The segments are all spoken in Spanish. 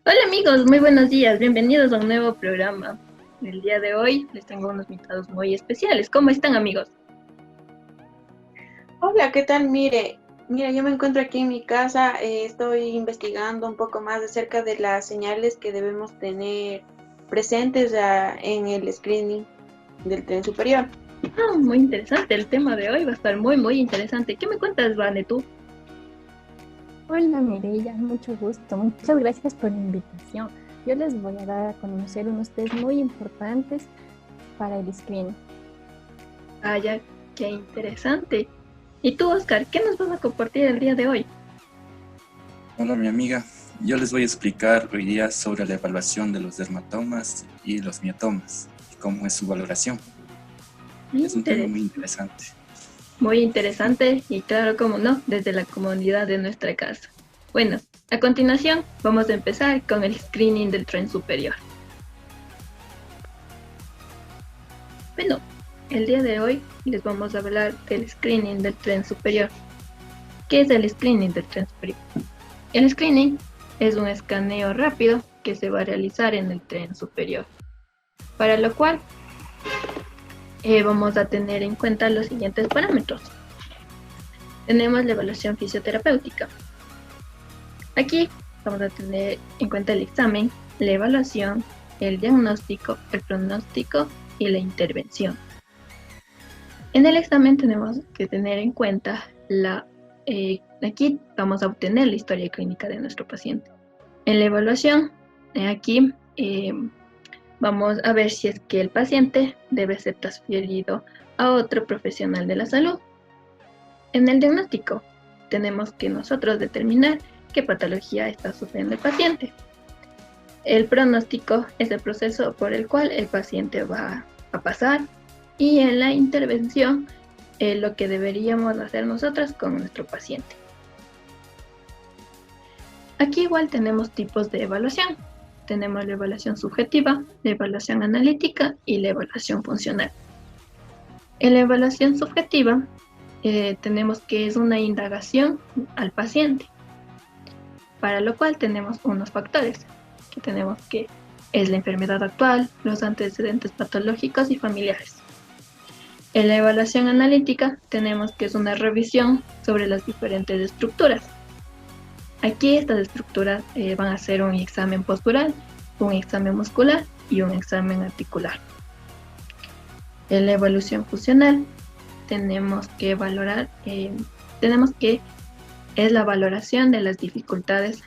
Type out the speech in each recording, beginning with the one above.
Hola amigos, muy buenos días, bienvenidos a un nuevo programa. El día de hoy les tengo unos invitados muy especiales. ¿Cómo están amigos? Hola, ¿qué tal? Mire, yo me encuentro aquí en mi casa, estoy investigando un poco más acerca de las señales que debemos tener presentes en el screening del tren superior. Muy interesante, el tema de hoy va a estar muy interesante. ¿Qué me cuentas, Vane, tú? Hola Mireya, mucho gusto. Muchas gracias por la invitación. Yo les voy a dar a conocer unos test muy importantes para el screening. Vaya, qué interesante. ¿Y tú, Oscar, qué nos vas a compartir el día de hoy? Hola, mi amiga. Yo les voy a explicar hoy día sobre la evaluación de los dermatomas y los miotomas y cómo es su valoración. Es un tema muy Interesante. interesante. Muy interesante y claro, como no, desde la comodidad de nuestra casa. Bueno, a continuación vamos a empezar con el screening del tren superior. Bueno, el día de hoy les vamos a hablar del screening del tren superior. ¿Qué es el screening del tren superior? El screening es un escaneo rápido que se va a realizar en el tren superior, para lo cual vamos a tener en cuenta los siguientes parámetros. Tenemos la evaluación fisioterapéutica. Aquí vamos a tener en cuenta el examen, la evaluación, el diagnóstico, el pronóstico y la intervención. En el examen tenemos que tener en cuenta aquí vamos a obtener la historia clínica de nuestro paciente. En la evaluación, aquí vamos a ver si es que el paciente debe ser transferido a otro profesional de la salud. En el diagnóstico, tenemos que nosotros determinar qué patología está sufriendo el paciente. El pronóstico es el proceso por el cual el paciente va a pasar, y en la intervención lo que deberíamos hacer nosotros con nuestro paciente. Aquí igual tenemos tipos de evaluación. Tenemos la evaluación subjetiva, la evaluación analítica y la evaluación funcional. En la evaluación subjetiva tenemos que es una indagación al paciente, para lo cual tenemos unos factores, que tenemos que es la enfermedad actual, los antecedentes patológicos y familiares. En la evaluación analítica tenemos que es una revisión sobre las diferentes estructuras. Aquí estas estructuras van a ser un examen postural, un examen muscular y un examen articular. En la evaluación funcional tenemos que valorar, es la valoración de las dificultades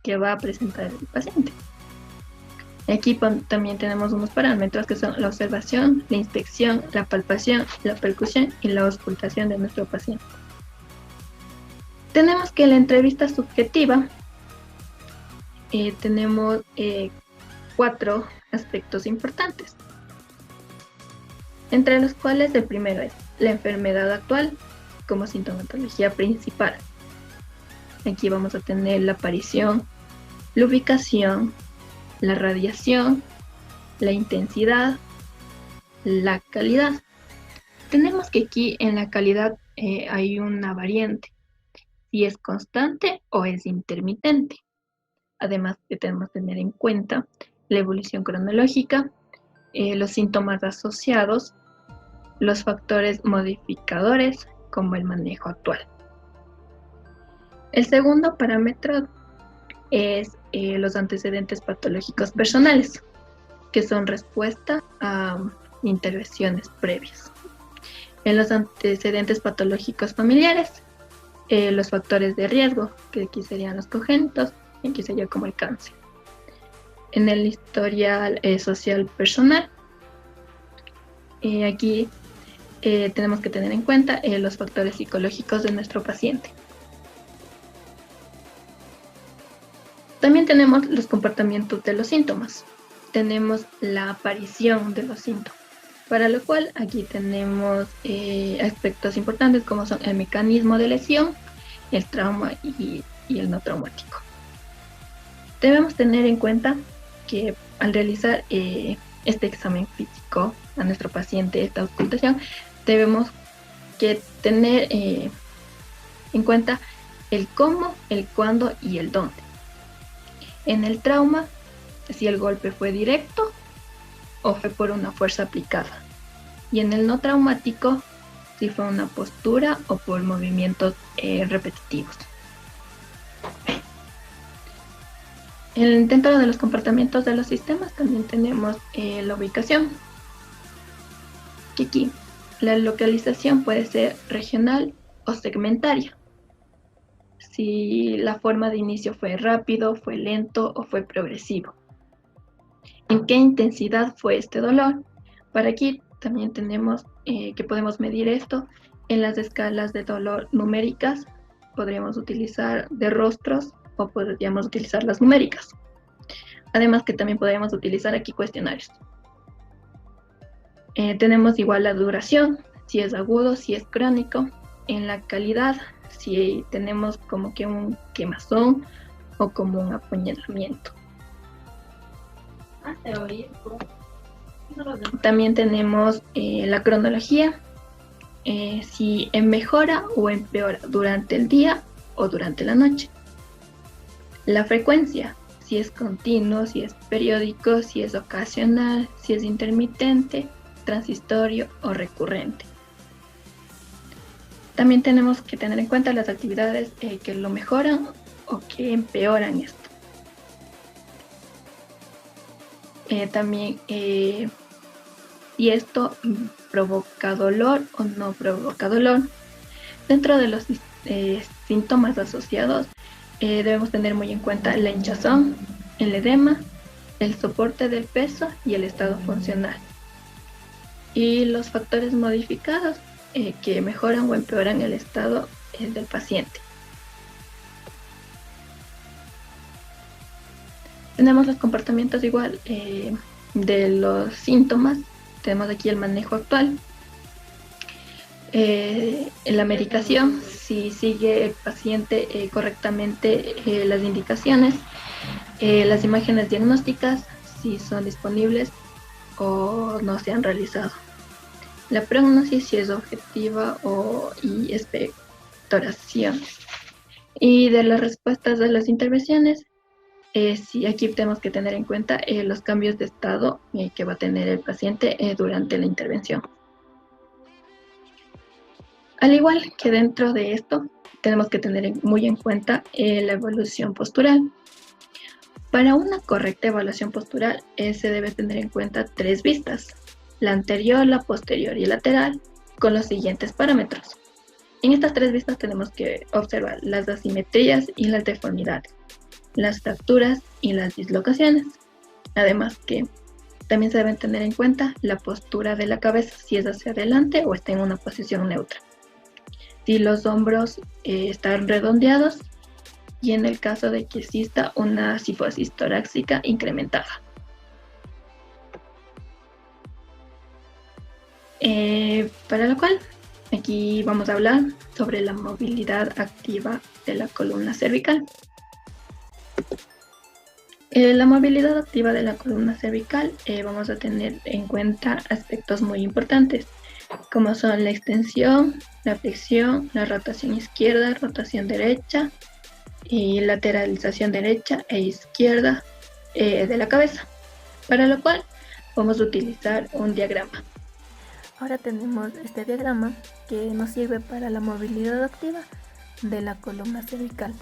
que va a presentar el paciente. Aquí también tenemos unos parámetros que son la observación, la inspección, la palpación, la percusión y la auscultación de nuestro paciente. Tenemos que en la entrevista subjetiva tenemos 4 aspectos importantes, entre los cuales el primero es la enfermedad actual como sintomatología principal. Aquí vamos a tener la aparición, la ubicación, la radiación, la intensidad, la calidad. Tenemos que aquí en la calidad hay una variante, si es constante o es intermitente. Además que tenemos que tener en cuenta la evolución cronológica, los síntomas asociados, los factores modificadores como el manejo actual. El segundo parámetro es los antecedentes patológicos personales, que son respuesta a intervenciones previas. En los antecedentes patológicos familiares, los factores de riesgo, que aquí serían los congénitos, y aquí sería como el cáncer. En el historial social personal, aquí tenemos que tener en cuenta los factores psicológicos de nuestro paciente. También tenemos los comportamientos de los síntomas. Tenemos la aparición de los síntomas, para lo cual aquí tenemos aspectos importantes como son el mecanismo de lesión, el trauma y el no traumático. Debemos tener en cuenta que al realizar este examen físico a nuestro paciente, esta auscultación, debemos que tener en cuenta el cómo, el cuándo y el dónde. En el trauma, si el golpe fue directo o fue por una fuerza aplicada. Y en el no traumático, si fue una postura o por movimientos repetitivos. Dentro de los comportamientos de los sistemas también tenemos la ubicación. Aquí, la localización puede ser regional o segmentaria. Si la forma de inicio fue rápido, fue lento o fue progresivo. ¿En qué intensidad fue este dolor? Para aquí también tenemos que podemos medir esto en las escalas de dolor numéricas. Podríamos utilizar de rostros o podríamos utilizar las numéricas. Además que también podríamos utilizar aquí cuestionarios. Tenemos igual la duración, si es agudo, si es crónico. En la calidad, si tenemos como que un quemazón o como un apuñalamiento. También tenemos la cronología, si mejora o empeora durante el día o durante la noche. La frecuencia, si es continuo, si es periódico, si es ocasional, si es intermitente, transitorio o recurrente. También tenemos que tener en cuenta las actividades que lo mejoran o que empeoran esto. También si esto provoca dolor o no provoca dolor. Dentro de los síntomas asociados debemos tener muy en cuenta la hinchazón, el edema, el soporte del peso y el estado funcional. Y los factores modificados que mejoran o empeoran el estado del paciente. Tenemos los comportamientos igual de los síntomas. Tenemos aquí el manejo actual. En la medicación, si sigue el paciente correctamente las indicaciones. Las imágenes diagnósticas, si son disponibles o no se han realizado. La prognosis, si es objetiva y expectoración. Y de las respuestas de las intervenciones, sí, aquí tenemos que tener en cuenta los cambios de estado que va a tener el paciente durante la intervención. Al igual que dentro de esto, tenemos que tener muy en cuenta la evaluación postural. Para una correcta evaluación postural se debe tener en cuenta 3 vistas, la anterior, la posterior y lateral, con los siguientes parámetros. En estas 3 vistas tenemos que observar las asimetrías y las deformidades, las fracturas y las dislocaciones. Además que también se deben tener en cuenta la postura de la cabeza, si es hacia adelante o está en una posición neutra. Si los hombros están redondeados y en el caso de que exista una cifosis torácica incrementada. Para lo cual, aquí vamos a hablar sobre la movilidad activa de la columna cervical. La movilidad activa de la columna cervical vamos a tener en cuenta aspectos muy importantes, como son la extensión, la flexión, la rotación izquierda, rotación derecha y lateralización derecha e izquierda de la cabeza, para lo cual vamos a utilizar un diagrama. Ahora tenemos este diagrama que nos sirve para la movilidad activa de la columna cervical.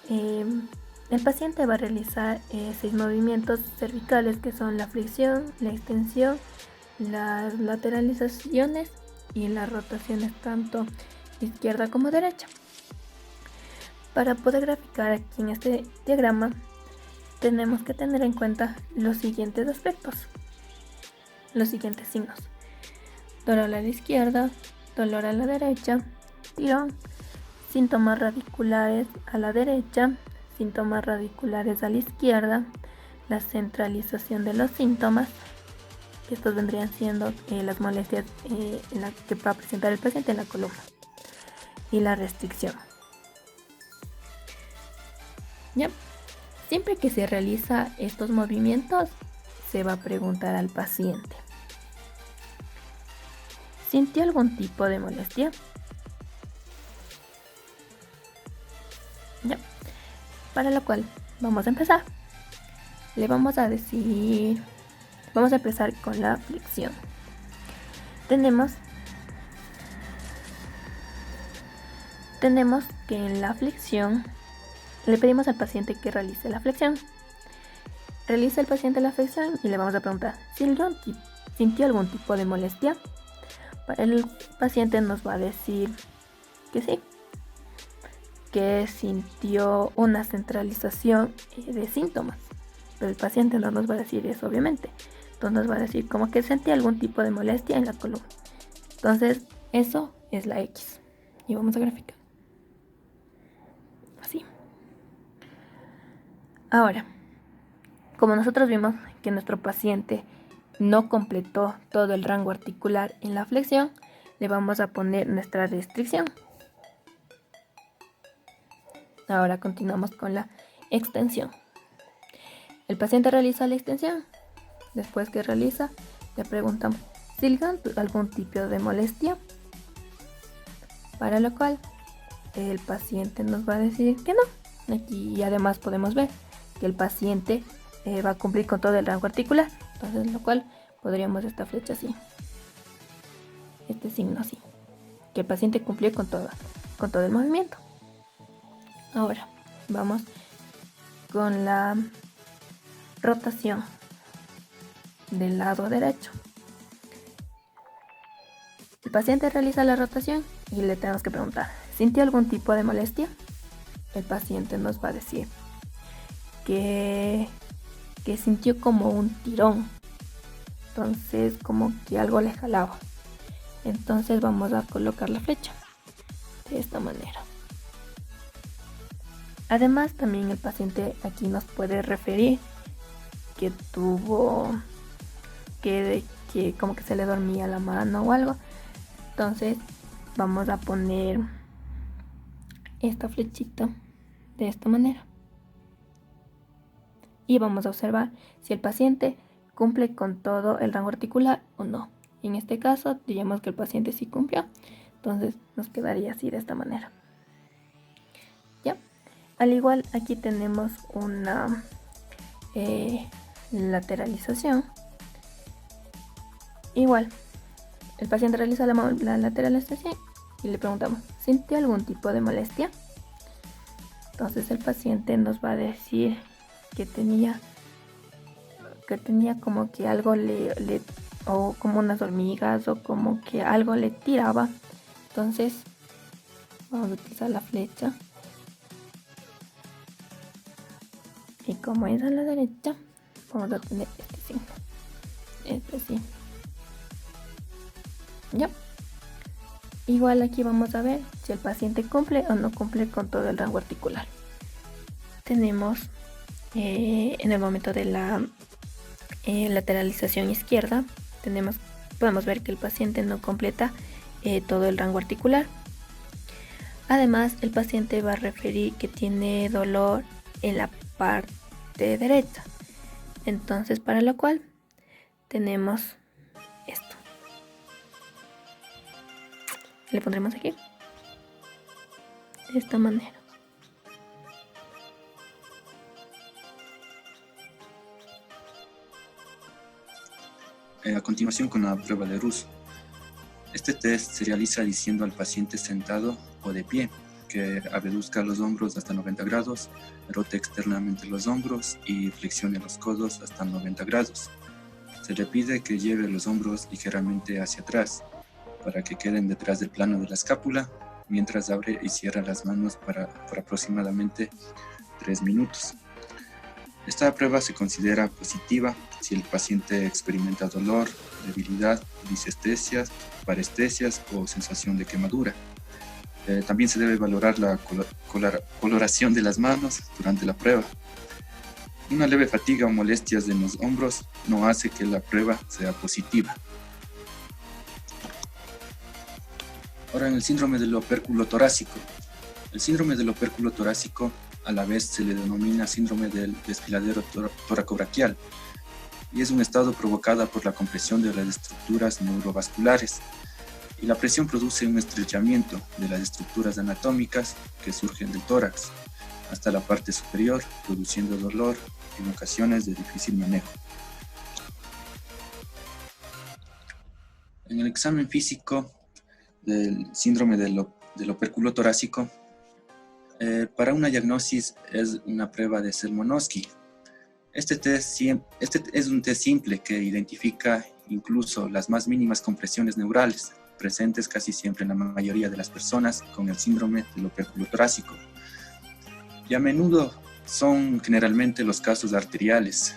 El paciente va a realizar 6 movimientos cervicales que son la flexión, la extensión, las lateralizaciones y las rotaciones tanto izquierda como derecha. Para poder graficar aquí en este diagrama tenemos que tener en cuenta los siguientes aspectos, los siguientes signos: dolor a la izquierda, dolor a la derecha, tirón, síntomas radiculares a la derecha, síntomas radiculares a la izquierda, la centralización de los síntomas. Estos vendrían siendo las molestias que va a presentar el paciente en la columna, y la restricción. ¿Ya? Siempre que se realiza estos movimientos, se va a preguntar al paciente: ¿sintió algún tipo de molestia? ¿Ya? Para lo cual vamos a empezar. Le vamos a decir, vamos a empezar con la flexión. Tenemos que en la flexión le pedimos al paciente que realice la flexión. Realiza el paciente la flexión y le vamos a preguntar si sintió algún tipo de molestia. El paciente nos va a decir que sí, que sintió una centralización de síntomas. Pero el paciente no nos va a decir eso, obviamente. Entonces nos va a decir como que sentía algún tipo de molestia en la columna. Entonces eso es la X. Y vamos a graficar. Así. Ahora, como nosotros vimos que nuestro paciente no completó todo el rango articular en la flexión, le vamos a poner nuestra restricción. Ahora continuamos con la extensión. El paciente realiza la extensión. Después que realiza, le preguntamos si algún tipo de molestia, para lo cual el paciente nos va a decir que no. Aquí además podemos ver que el paciente va a cumplir con todo el rango articular, entonces lo cual podríamos esta flecha así, este signo así, que el paciente cumplió con todo el movimiento. Ahora vamos con la rotación del lado derecho. El paciente realiza la rotación y le tenemos que preguntar, ¿sintió algún tipo de molestia? El paciente nos va a decir que sintió como un tirón, entonces como que algo le jalaba. Entonces vamos a colocar la flecha de esta manera. Además también el paciente aquí nos puede referir que tuvo que como que se le dormía la mano o algo. Entonces vamos a poner esta flechita de esta manera y vamos a observar si el paciente cumple con todo el rango articular o no. En este caso diríamos que el paciente sí cumplió, entonces nos quedaría así de esta manera. ¿Ya? Al igual aquí tenemos una lateralización. Igual el paciente realiza la lateralización y le preguntamos, ¿sintió algún tipo de molestia? Entonces el paciente nos va a decir que tenía como que algo o como unas hormigas o como que algo le tiraba. Entonces vamos a utilizar la flecha y como es a la derecha vamos a tener este signo, este sí. Ya. Igual aquí vamos a ver si el paciente cumple o no cumple con todo el rango articular. Tenemos en el momento de la lateralización izquierda, podemos ver que el paciente no completa todo el rango articular. Además, el paciente va a referir que tiene dolor en la parte derecha. Entonces, para lo cual tenemos esto. Le pondremos aquí de esta manera. A continuación con la prueba de Russo. Este test se realiza diciendo al paciente sentado o de pie que abduzca los hombros hasta 90 grados, rote externamente los hombros y flexione los codos hasta 90 grados. Se le pide que lleve los hombros ligeramente hacia atrás para que queden detrás del plano de la escápula, mientras abre y cierra las manos por aproximadamente 3 minutos. Esta prueba se considera positiva si el paciente experimenta dolor, debilidad, disestesias, parestesias o sensación de quemadura. También se debe valorar la coloración de las manos durante la prueba. Una leve fatiga o molestias en los hombros no hace que la prueba sea positiva. Ahora, en el síndrome del opérculo torácico. El síndrome del opérculo torácico a la vez se le denomina síndrome del desfiladero toracobraquial y es un estado provocado por la compresión de las estructuras neurovasculares, y la presión produce un estrechamiento de las estructuras anatómicas que surgen del tórax. hasta la parte superior, produciendo dolor en ocasiones de difícil manejo. En el examen físico del síndrome del opérculo torácico, para una diagnosis es una prueba de Selmonovsky. Este es un test simple que identifica incluso las más mínimas compresiones neurales, presentes casi siempre en la mayoría de las personas con el síndrome del opérculo torácico. Y a menudo son generalmente los casos arteriales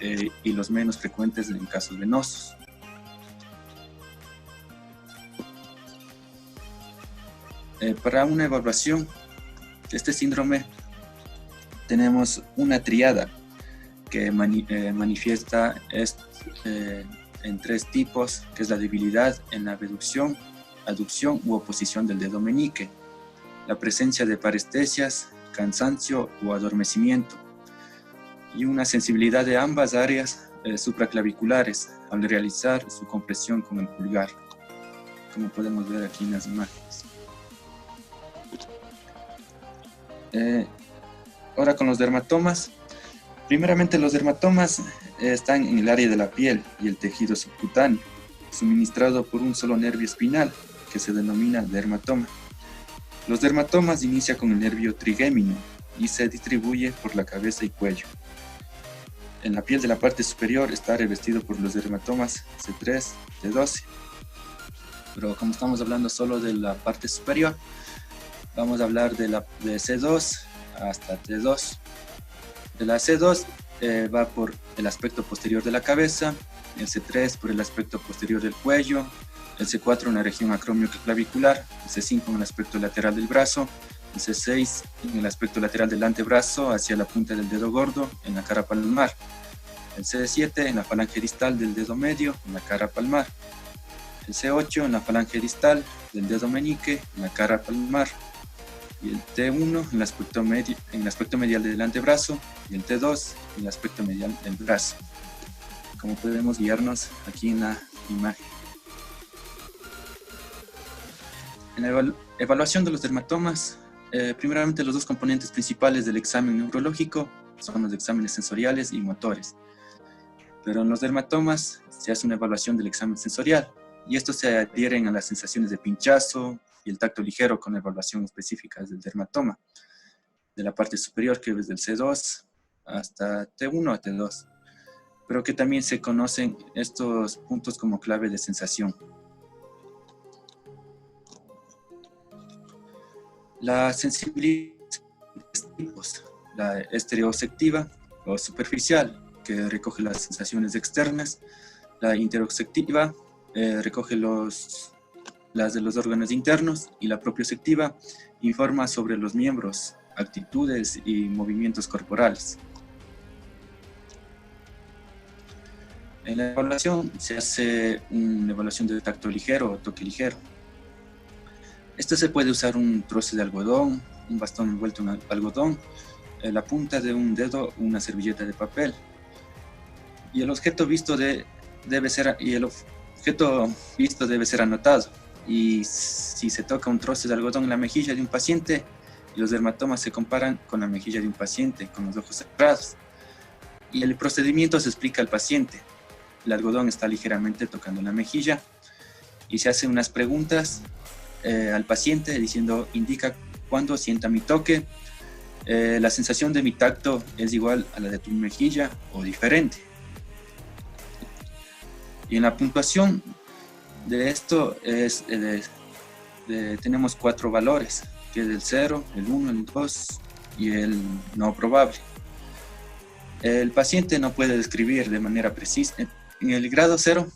y los menos frecuentes en casos venosos. Para una evaluación de este síndrome tenemos una triada que manifiesta en 3 tipos, que es la debilidad en la abducción, aducción u oposición del dedo meñique, la presencia de parestesias, cansancio o adormecimiento, y una sensibilidad de ambas áreas supraclaviculares al realizar su compresión con el pulgar, como podemos ver aquí en las imágenes. Ahora con los dermatomas. Primeramente, los dermatomas están en el área de la piel y el tejido subcutáneo, suministrado por un solo nervio espinal, que se denomina dermatoma. Los dermatomas inician con el nervio trigémino y se distribuye por la cabeza y cuello. En la piel de la parte superior está revestido por los dermatomas C3, T12. Pero como estamos hablando solo de la parte superior, vamos a hablar de C2 hasta T2. De la C2 va por el aspecto posterior de la cabeza, el C3 por el aspecto posterior del cuello, el C4 en la región acromioclavicular, el C5 en el aspecto lateral del brazo, el C6 en el aspecto lateral del antebrazo hacia la punta del dedo gordo en la cara palmar, el C7 en la falange distal del dedo medio en la cara palmar, el C8 en la falange distal del dedo meñique en la cara palmar, y el T1 en el aspecto medial del antebrazo y el T2 en el aspecto medial del brazo. Como podemos guiarnos aquí en la imagen. En la evaluación de los dermatomas, primeramente los 2 componentes principales del examen neurológico son los exámenes sensoriales y motores. Pero en los dermatomas se hace una evaluación del examen sensorial y estos se adhieren a las sensaciones de pinchazo y el tacto ligero con evaluación específica del dermatoma, de la parte superior que es del C2 hasta T1 a T2, pero que también se conocen estos puntos como clave de sensación. La sensibilidad de tipos, la estereoceptiva o superficial, que recoge las sensaciones externas, la interoceptiva recoge las de los órganos internos, y la propioceptiva informa sobre los miembros, actitudes y movimientos corporales. En la evaluación se hace una evaluación de tacto ligero o toque ligero. Esto se puede usar un trozo de algodón, un bastón envuelto en algodón, la punta de un dedo, una servilleta de papel. Y el objeto visto debe ser anotado. Y si se toca un trozo de algodón en la mejilla de un paciente, los dermatomas se comparan con la mejilla de un paciente con los ojos cerrados. Y el procedimiento se explica al paciente. El algodón está ligeramente tocando la mejilla y se hacen unas preguntas al paciente diciendo: indica cuándo sienta mi toque, la sensación de mi tacto es igual a la de tu mejilla o diferente. Y en la puntuación de esto tenemos 4 valores, que es el 0, el 1, el 2 y el no probable. El paciente no puede describir de manera precisa. En el grado 0,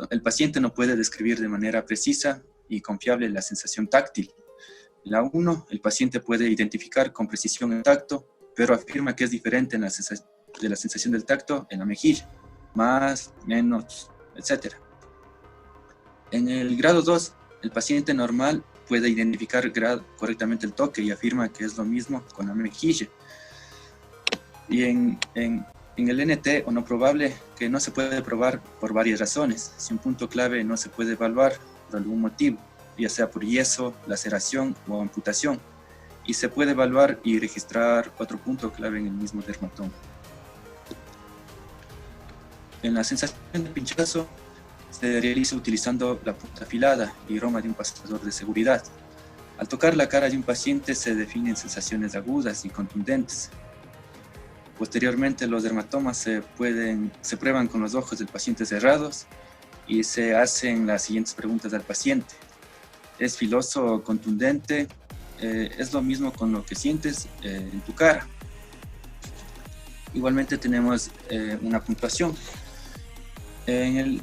el paciente no puede describir de manera precisa y confiable la sensación táctil. En la 1, el paciente puede identificar con precisión el tacto, pero afirma que es diferente de la sensación del tacto en la mejilla, más, menos, etc. En el grado 2, el paciente normal puede identificar correctamente el toque y afirma que es lo mismo con la mejilla. Y en el NT o no probable, que no se puede probar por varias razones. Si un punto clave no se puede evaluar por algún motivo, ya sea por yeso, laceración o amputación. y se puede evaluar y registrar otro punto clave en el mismo dermatoma. En la sensación de pinchazo se realiza utilizando la punta afilada y aroma de un pasador de seguridad. Al tocar la cara de un paciente se definen sensaciones agudas y contundentes. Posteriormente, los dermatomas se prueban con los ojos del paciente cerrados y se hacen las siguientes preguntas al paciente. ¿Es filoso o contundente? ¿Es lo mismo con lo que sientes en tu cara? Igualmente tenemos una puntuación. En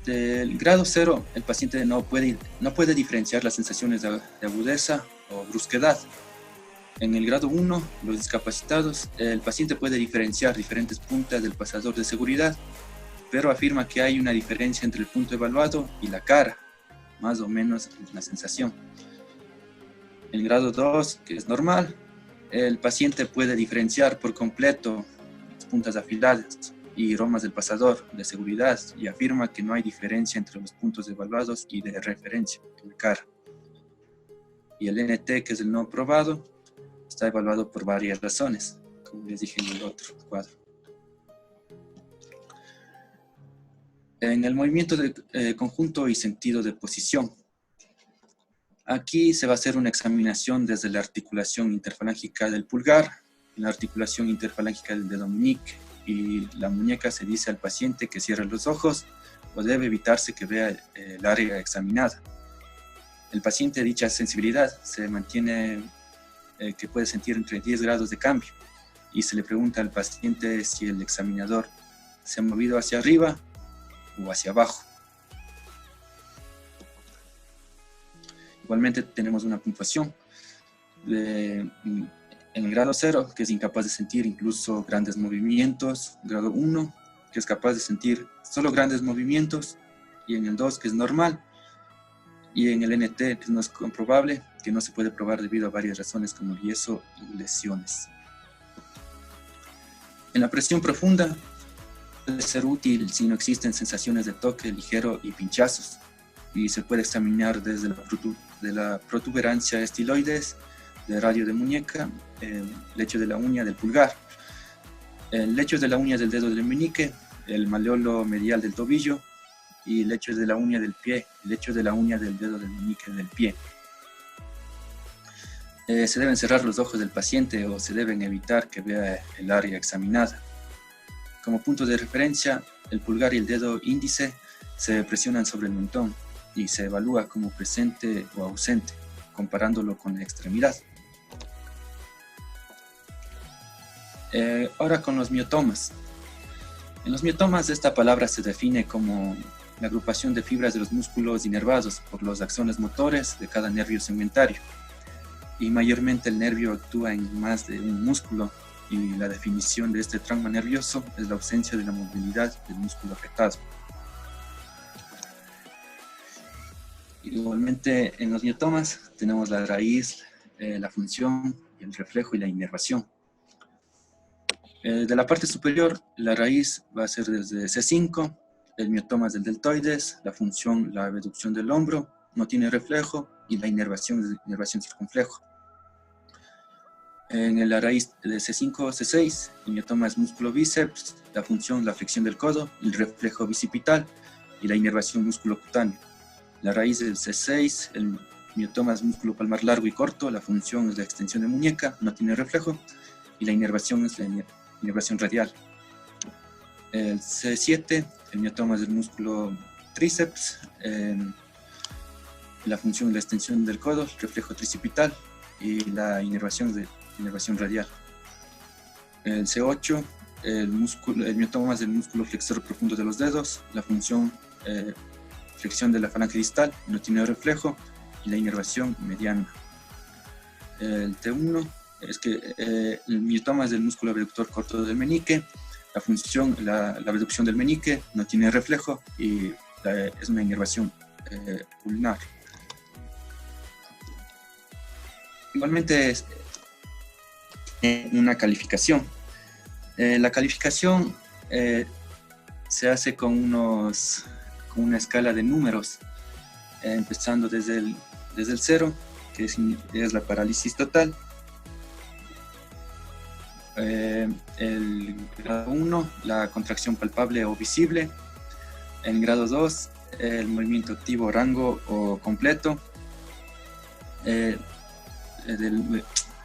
del grado 0, el paciente no puede diferenciar las sensaciones de agudeza o brusquedad. En el grado 1, los discapacitados, el paciente puede diferenciar diferentes puntas del pasador de seguridad, pero afirma que hay una diferencia entre el punto evaluado y la cara, más o menos la sensación. En el grado 2, que es normal, el paciente puede diferenciar por completo las puntas afiladas y aromas del pasador de seguridad y afirma que no hay diferencia entre los puntos evaluados y de referencia en la cara. Y el NT, que es el no probado, está evaluado por varias razones, como les dije en el otro cuadro. En el movimiento de conjunto y sentido de posición, aquí se va a hacer una examinación desde la articulación interfalángica del pulgar, la articulación interfalángica del dedo meñique, y la muñeca se dice al paciente que cierre los ojos o debe evitarse que vea el área examinada. El paciente de dicha sensibilidad se mantiene que puede sentir entre 10 grados de cambio y se le pregunta al paciente si el examinador se ha movido hacia arriba o hacia abajo. Igualmente tenemos una puntuación en el grado 0, que es incapaz de sentir incluso grandes movimientos, grado 1, que es capaz de sentir solo grandes movimientos, y en el 2, que es normal, y en el NT, que no es comprobable, que no se puede probar debido a varias razones como yeso y lesiones. En la presión profunda puede ser útil si no existen sensaciones de toque ligero y pinchazos, y se puede examinar desde la protuberancia estiloides, de radio de muñeca, el lecho de la uña del pulgar, el lecho de la uña del dedo del meñique, el maleolo medial del tobillo y el lecho de la uña del pie, el lecho de la uña del dedo del meñique del pie. Se deben cerrar los ojos del paciente o se deben evitar que vea el área examinada. Como punto de referencia, el pulgar y el dedo índice se presionan sobre el mentón y se evalúa como presente o ausente, comparándolo con la extremidad. Ahora con los miotomas. En los miotomas esta palabra se define como la agrupación de fibras de los músculos inervados por los axones motores de cada nervio segmentario. Y mayormente el nervio actúa en más de un músculo y la definición de este trauma nervioso es la ausencia de la movilidad del músculo afectado. Igualmente en los miotomas tenemos la raíz, la función, el reflejo y la inervación. De la parte superior, la raíz va a ser desde C5, el miotoma es del deltoides, la función, la abducción del hombro, no tiene reflejo, y la inervación es inervación circunflejo. En la raíz de C5 a C6, el miotoma es músculo bíceps, la función, la flexión del codo, el reflejo bicipital y la inervación músculo cutáneo. La raíz del C6, el miotoma es músculo palmar largo y corto, la función es la extensión de muñeca, no tiene reflejo, y la inervación es la inervación radial. El C7, el miotoma es del músculo tríceps, la función es la extensión del codo, el reflejo tricipital, y la inervación es de inervación radial. El C8, el miotoma es del músculo flexor profundo de los dedos, la función flexión de la falange distal, no tiene reflejo, y la inervación mediana. El T1 es que el miotoma es del músculo abductor corto del meñique, la función, la abducción del meñique, no tiene reflejo y es una inervación ulnar. Igualmente es una calificación. La calificación se hace con una escala de números, empezando desde el 0, que es la parálisis total, El grado 1, la contracción palpable o visible. En grado 2, el movimiento activo, rango o completo.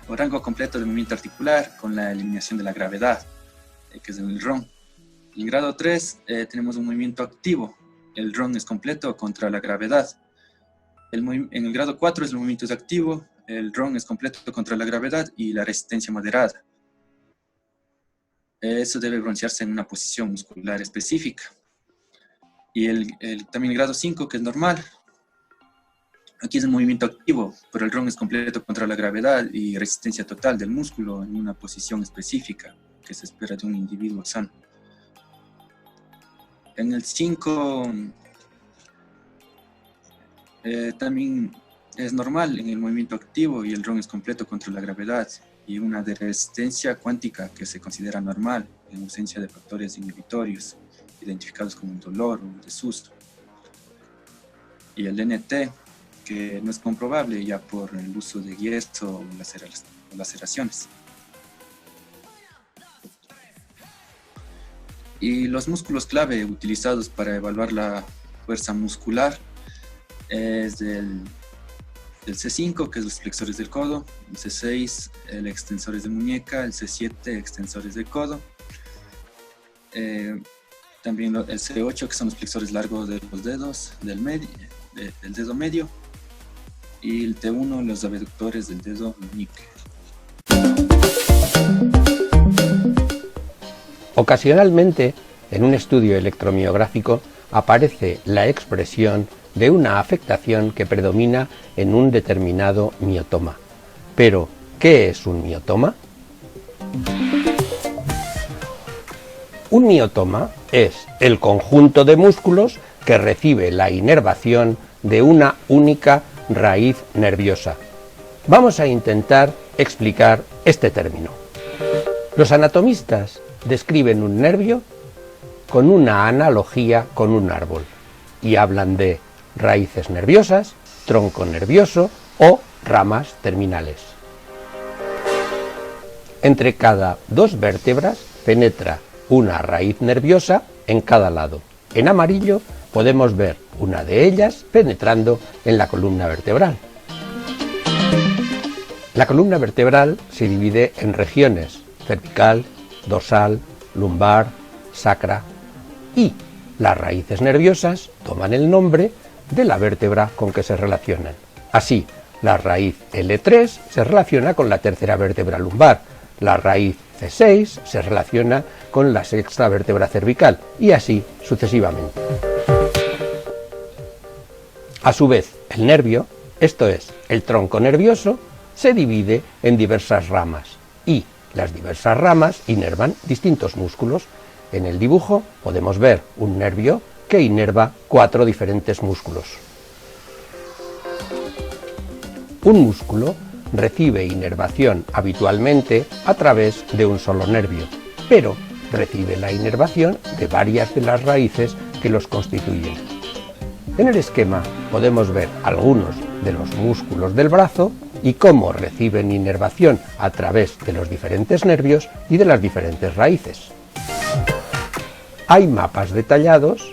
O rango completo del movimiento articular con la eliminación de la gravedad, que es el RON. En grado 3 tenemos un movimiento activo. El RON es completo contra la gravedad. En el grado 4 el movimiento es activo. El RON es completo contra la gravedad y la resistencia moderada. Eso debe broncearse en una posición muscular específica. Y también el grado 5, que es normal. Aquí es el movimiento activo, pero el RON es completo contra la gravedad y resistencia total del músculo en una posición específica que se espera de un individuo sano. En el 5 también es normal en el movimiento activo y el RON es completo contra la gravedad y una de resistencia cuántica que se considera normal en ausencia de factores inhibitorios identificados como el dolor o el desuso. Y el NT, que no es comprobable ya por el uso de yeso o laceraciones. Y los músculos clave utilizados para evaluar la fuerza muscular es el C5, que es los flexores del codo, el C6, el extensores de muñeca, el C7, extensores del codo, también el C8, que son los flexores largos de los dedos, del dedo medio, y el T1, los abductores del dedo meñique. Ocasionalmente, en un estudio electromiográfico, aparece la expresión de una afectación que predomina en un determinado miotoma. Pero, ¿qué es un miotoma? Un miotoma es el conjunto de músculos que recibe la inervación de una única raíz nerviosa. Vamos a intentar explicar este término. Los anatomistas describen un nervio con una analogía con un árbol y hablan de raíces nerviosas, tronco nervioso o ramas terminales. Entre cada dos vértebras penetra una raíz nerviosa en cada lado. En amarillo podemos ver una de ellas penetrando en la columna vertebral. La columna vertebral se divide en regiones: cervical, dorsal, lumbar, sacra, y las raíces nerviosas toman el nombre de la vértebra con que se relacionan. Así, la raíz L3 se relaciona con la tercera vértebra lumbar, la raíz C6 se relaciona con la sexta vértebra cervical, y así sucesivamente. A su vez, el nervio, esto es, el tronco nervioso, se divide en diversas ramas, y las diversas ramas inervan distintos músculos. En el dibujo podemos ver un nervio que inerva 4 diferentes músculos. Un músculo recibe inervación habitualmente a través de un solo nervio, pero recibe la inervación de varias de las raíces que los constituyen. En el esquema podemos ver algunos de los músculos del brazo y cómo reciben inervación a través de los diferentes nervios y de las diferentes raíces. Hay mapas detallados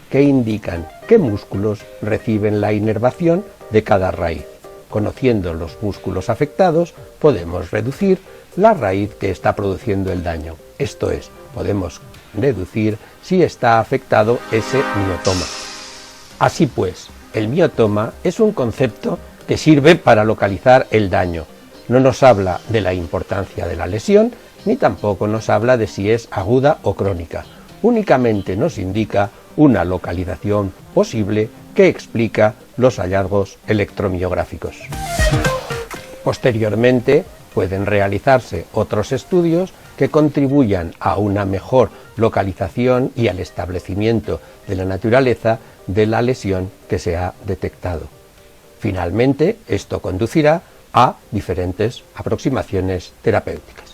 que indican qué músculos reciben la inervación de cada raíz. Conociendo los músculos afectados, podemos reducir la raíz que está produciendo el daño. Esto es, podemos deducir si está afectado ese miotoma. Así pues, el miotoma es un concepto que sirve para localizar el daño. No nos habla de la importancia de la lesión, ni tampoco nos habla de si es aguda o crónica. Únicamente nos indica una localización posible que explica los hallazgos electromiográficos. Posteriormente pueden realizarse otros estudios que contribuyan a una mejor localización y al establecimiento de la naturaleza de la lesión que se ha detectado. Finalmente, esto conducirá a diferentes aproximaciones terapéuticas.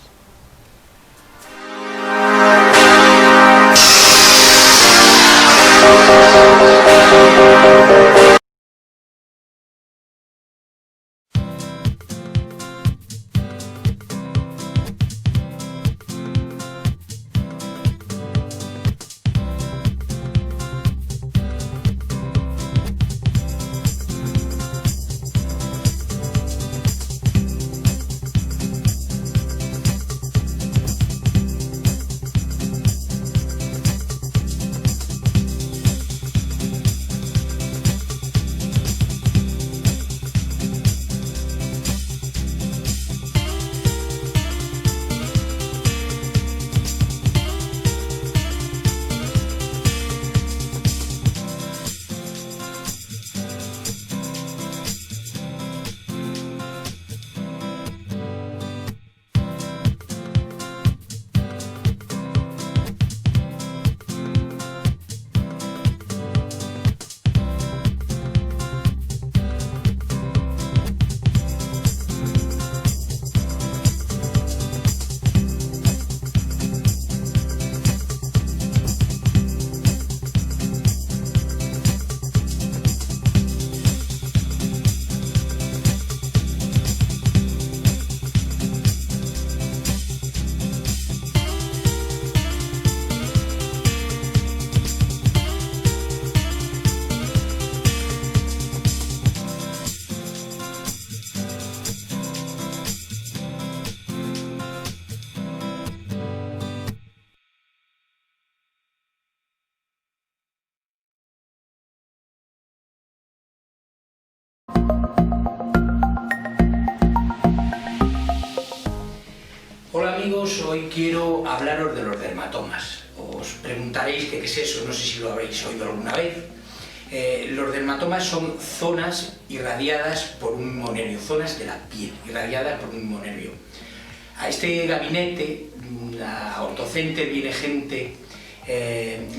Hola amigos, hoy quiero hablaros de los dermatomas. Os preguntaréis qué es eso, no sé si lo habéis oído alguna vez. Los dermatomas son zonas irradiadas por un mismo zonas de la piel, irradiadas por un mismo nervio. A este gabinete, a Ortocenter, viene gente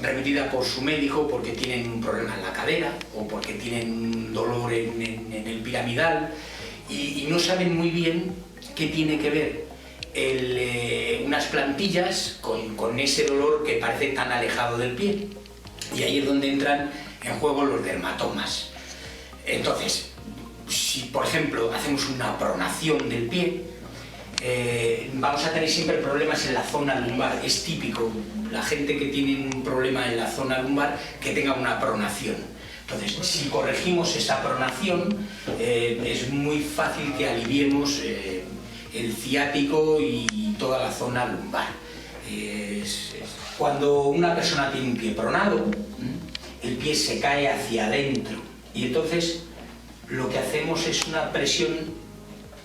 remitida por su médico porque tienen un problema en la cadera o porque tienen un dolor en el piramidal y no saben muy bien qué tiene que ver unas plantillas con ese dolor que parece tan alejado del pie. Y ahí es donde entran en juego los dermatomas. Entonces, si por ejemplo hacemos una pronación del pie, vamos a tener siempre problemas en la zona lumbar. Es típico la gente que tiene un problema en la zona lumbar que tenga una pronación. Entonces, si corregimos esa pronación, es muy fácil que aliviemos el ciático y toda la zona lumbar. Cuando una persona tiene un pie pronado, el pie se cae hacia adentro y entonces lo que hacemos es una presión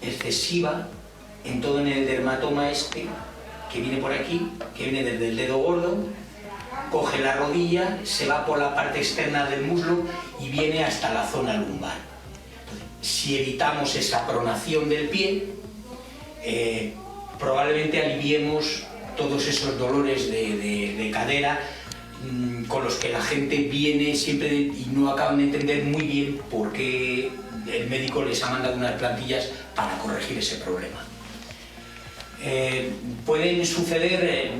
excesiva en todo en el dermatoma este, que viene por aquí, que viene desde el dedo gordo, coge la rodilla, se va por la parte externa del muslo y viene hasta la zona lumbar. Entonces, si evitamos esa pronación del pie, probablemente aliviemos todos esos dolores de cadera con los que la gente viene siempre y no acaban de entender muy bien por qué el médico les ha mandado unas plantillas para corregir ese problema. Pueden suceder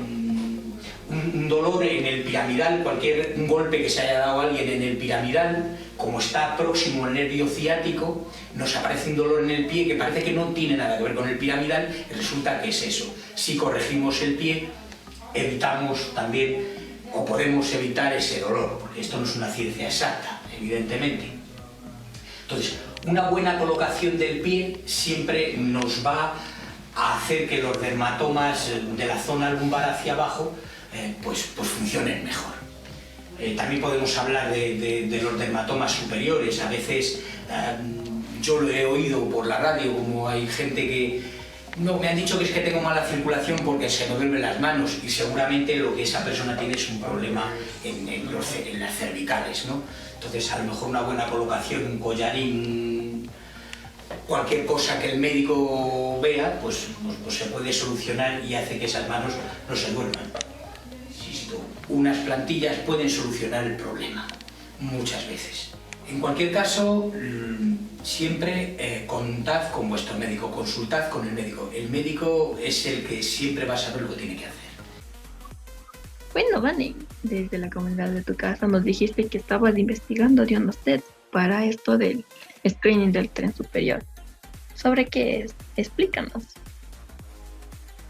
un dolor en el piramidal, cualquier golpe que se haya dado a alguien en el piramidal, como está próximo al nervio ciático, nos aparece un dolor en el pie que parece que no tiene nada que ver con el piramidal y resulta que es eso. Si corregimos el pie, evitamos también, o podemos evitar ese dolor, porque esto no es una ciencia exacta, evidentemente. Entonces, una buena colocación del pie siempre nos va a hacer que los dermatomas de la zona lumbar hacia abajo pues funcionen mejor. También podemos hablar de los dermatomas superiores. A veces yo lo he oído por la radio, como hay gente que no, me han dicho que es que tengo mala circulación porque se me duermen las manos y seguramente lo que esa persona tiene es un problema en las cervicales, ¿no? Entonces a lo mejor una buena colocación, un collarín, cualquier cosa que el médico vea, pues se puede solucionar y hace que esas manos no se duerman. Insisto, unas plantillas pueden solucionar el problema, muchas veces. En cualquier caso, siempre contad con vuestro médico, consultad con el médico. El médico es el que siempre va a saber lo que tiene que hacer. Bueno, Vane, desde la comunidad de tu casa nos dijiste que estabas investigando de unos tests para esto del screening del tren superior. ¿Sobre qué es? Explícanos.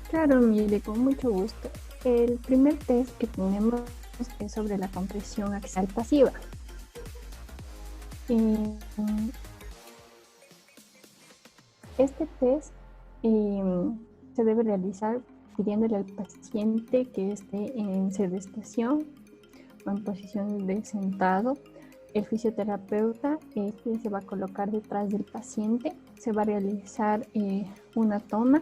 Claro, mire, con mucho gusto. El primer test que tenemos es sobre la compresión axial pasiva. Este test se debe realizar pidiéndole al paciente que esté en sedestación o en posición de sentado. El fisioterapeuta se va a colocar detrás del paciente, se va a realizar una toma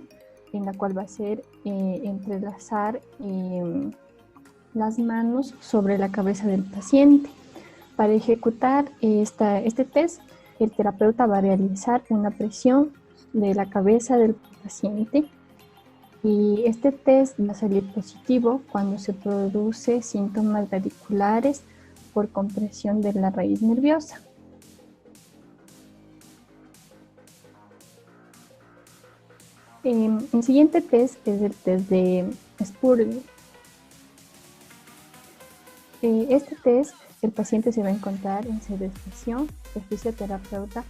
en la cual va a ser entrelazar las manos sobre la cabeza del paciente. Para ejecutar este test, el terapeuta va a realizar una presión de la cabeza del paciente y este test va a salir positivo cuando se produce síntomas radiculares por compresión de la raíz nerviosa. El siguiente test es el test de Spurgeon. Este test, el paciente se va a encontrar en sedestación, el fisioterapeuta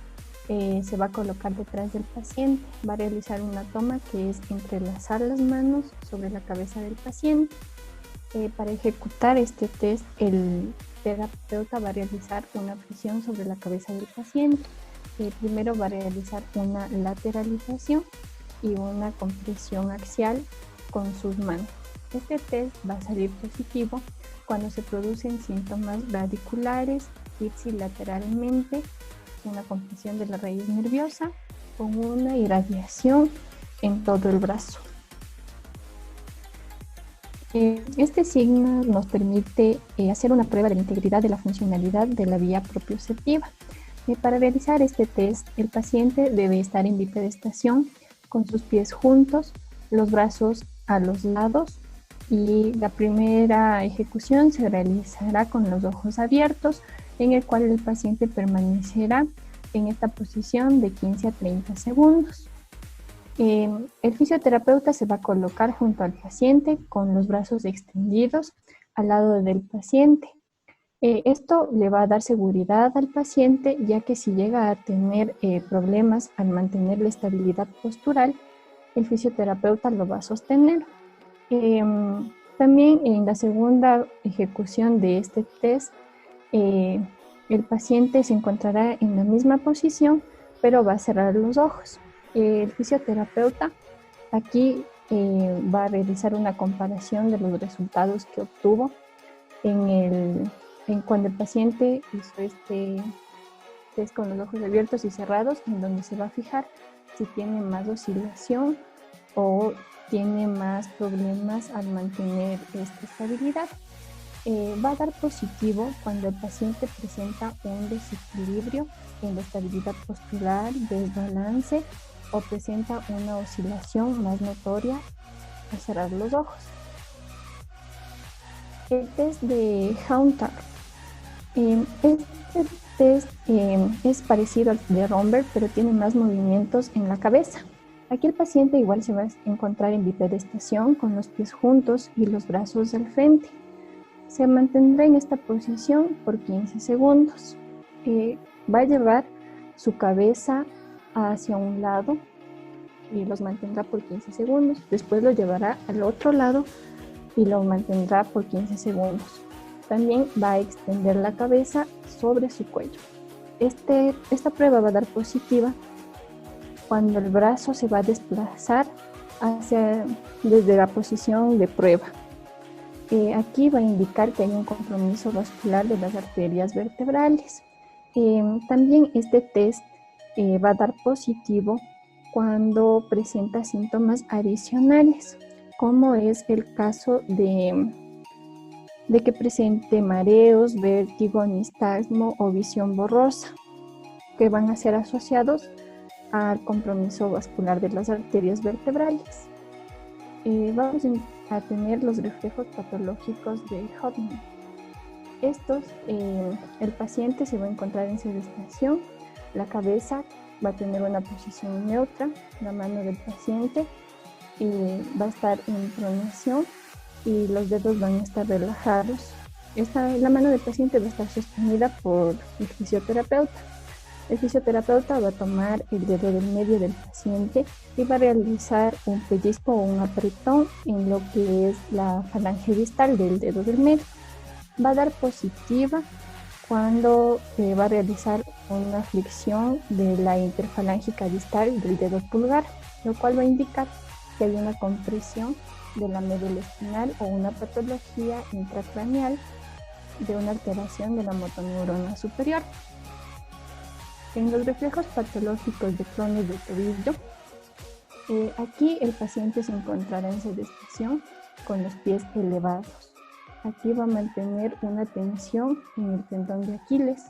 se va a colocar detrás del paciente, va a realizar una toma que es entrelazar las manos sobre la cabeza del paciente. Para ejecutar este test, el terapeuta va a realizar una presión sobre la cabeza del paciente. Primero va a realizar una lateralización y una compresión axial con sus manos. Este test va a salir positivo cuando se producen síntomas radiculares ipsilateralmente una compresión de la raíz nerviosa con una irradiación en todo el brazo. Este signo nos permite hacer una prueba de la integridad de la funcionalidad de la vía propioceptiva. Para realizar este test, el paciente debe estar en bipedestación con sus pies juntos, los brazos a los lados, y la primera ejecución se realizará con los ojos abiertos, en el cual el paciente permanecerá en esta posición de 15 a 30 segundos. El fisioterapeuta se va a colocar junto al paciente con los brazos extendidos al lado del paciente. Esto le va a dar seguridad al paciente, ya que si llega a tener problemas al mantener la estabilidad postural, el fisioterapeuta lo va a sostener. También en la segunda ejecución de este test, el paciente se encontrará en la misma posición, pero va a cerrar los ojos. El fisioterapeuta aquí va a realizar una comparación de los resultados que obtuvo cuando el paciente hizo este test con los ojos abiertos y cerrados, en donde se va a fijar si tiene más oscilación o tiene más problemas al mantener esta estabilidad. Va a dar positivo cuando el paciente presenta un desequilibrio en la estabilidad postural, desbalance o presenta una oscilación más notoria al cerrar los ojos. El test de Haunter. Este test es parecido al de Romberg, pero tiene más movimientos en la cabeza. Aquí el paciente igual se va a encontrar en bipedestación con los pies juntos y los brazos al frente. Se mantendrá en esta posición por 15 segundos. Va a llevar su cabeza hacia un lado y los mantendrá por 15 segundos. Después lo llevará al otro lado y lo mantendrá por 15 segundos. También va a extender la cabeza sobre su cuello. Esta prueba va a dar positiva cuando el brazo se va a desplazar desde la posición de prueba. Aquí va a indicar que hay un compromiso vascular de las arterias vertebrales. También este test va a dar positivo cuando presenta síntomas adicionales, como es el caso de que presente mareos, vértigo, nistagmo o visión borrosa, que van a ser asociados al compromiso vascular de las arterias vertebrales. Vamos a tener los reflejos patológicos de Hoffman. Estos, el paciente se va a encontrar en sedestación, la cabeza va a tener una posición neutra, la mano del paciente va a estar en pronación y los dedos van a estar relajados. La mano del paciente va a estar sostenida por el fisioterapeuta. El fisioterapeuta va a tomar el dedo del medio del paciente y va a realizar un pellizco o un apretón en lo que es la falange distal del dedo del medio. Va a dar positiva cuando va a realizar una flexión de la interfalángica distal del dedo pulgar, lo cual va a indicar que hay una compresión de la médula espinal o una patología intracraneal de una alteración de la motoneurona superior. En los reflejos patológicos de clones de tobillo, aquí el paciente se encontrará en sedestación con los pies elevados. Aquí va a mantener una tensión en el tendón de Aquiles.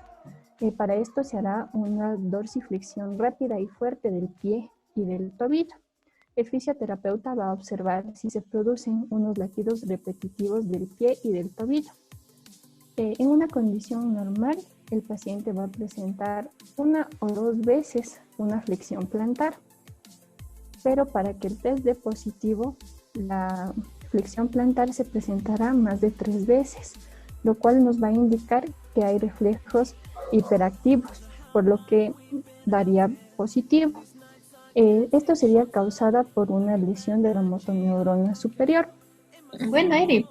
Para esto se hará una dorsiflexión rápida y fuerte del pie y del tobillo. El fisioterapeuta va a observar si se producen unos latidos repetitivos del pie y del tobillo. En una condición normal, el paciente va a presentar una o dos veces una flexión plantar, pero para que el test dé positivo, la flexión plantar se presentará más de 3 veces, lo cual nos va a indicar que hay reflejos hiperactivos, por lo que daría positivo. Esto sería causada por una lesión de la motoneurona superior. Bueno, Eri,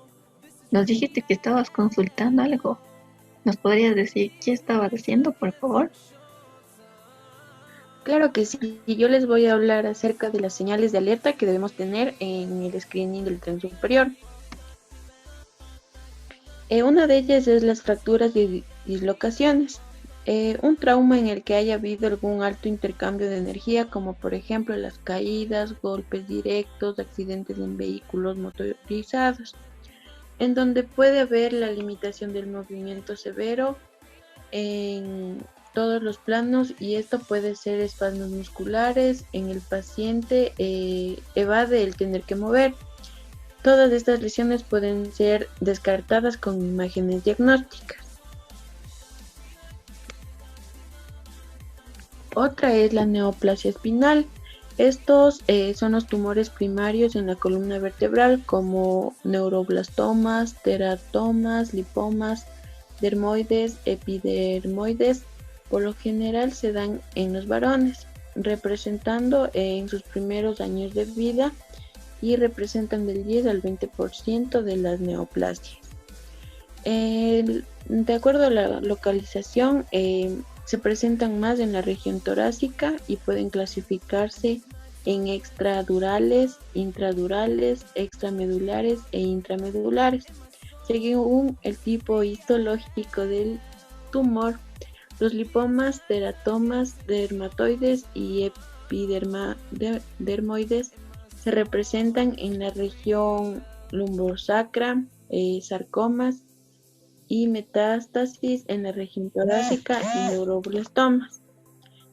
nos dijiste que estabas consultando algo. ¿Nos podrías decir qué estabas haciendo, por favor? Claro que sí, y yo les voy a hablar acerca de las señales de alerta que debemos tener en el screening del tren superior. Una de ellas es las fracturas y dislocaciones. Un trauma en el que haya habido algún alto intercambio de energía, como por ejemplo las caídas, golpes directos, accidentes en vehículos motorizados, en donde puede haber la limitación del movimiento severo en todos los planos, y esto puede ser espasmos musculares en el paciente, evade el tener que mover. Todas estas lesiones pueden ser descartadas con imágenes diagnósticas. Otra es la neoplasia espinal. Estos son los tumores primarios en la columna vertebral, como neuroblastomas, teratomas, lipomas, dermoides, epidermoides. Por lo general se dan en los varones, representando en sus primeros años de vida, y representan del 10 al 20% de las neoplasias. De acuerdo a la localización, se presentan más en la región torácica y pueden clasificarse en extradurales, intradurales, extramedulares e intramedulares, según el tipo histológico del tumor. Los lipomas, teratomas, dermatoides y epidermoides se representan en la región lumbosacra, sarcomas y metástasis en la región torácica, y neuroblastomas